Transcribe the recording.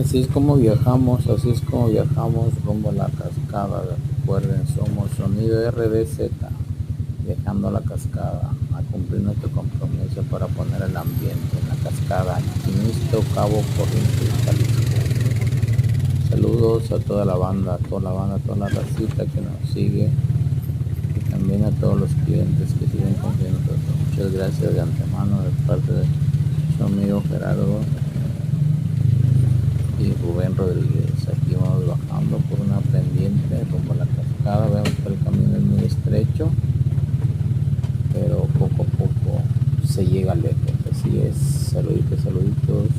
Así es como viajamos rumbo a la cascada. Recuerden, somos Sonido RDZ, viajando a la cascada, a cumplir nuestro compromiso para poner el ambiente en la cascada en Quimixto, Cabo Corrientes, Jalisco. Saludos a toda la banda, toda la racita que nos sigue y también a todos los clientes que siguen confiando en nosotros. Muchas gracias de antemano de parte de su amigo Gerardo y Rubén Rodríguez. Aquí vamos bajando por una pendiente rumbo a la cascada. Vemos que el camino es muy estrecho, pero poco a poco se llega lejos. Así es. Saluditos, saluditos.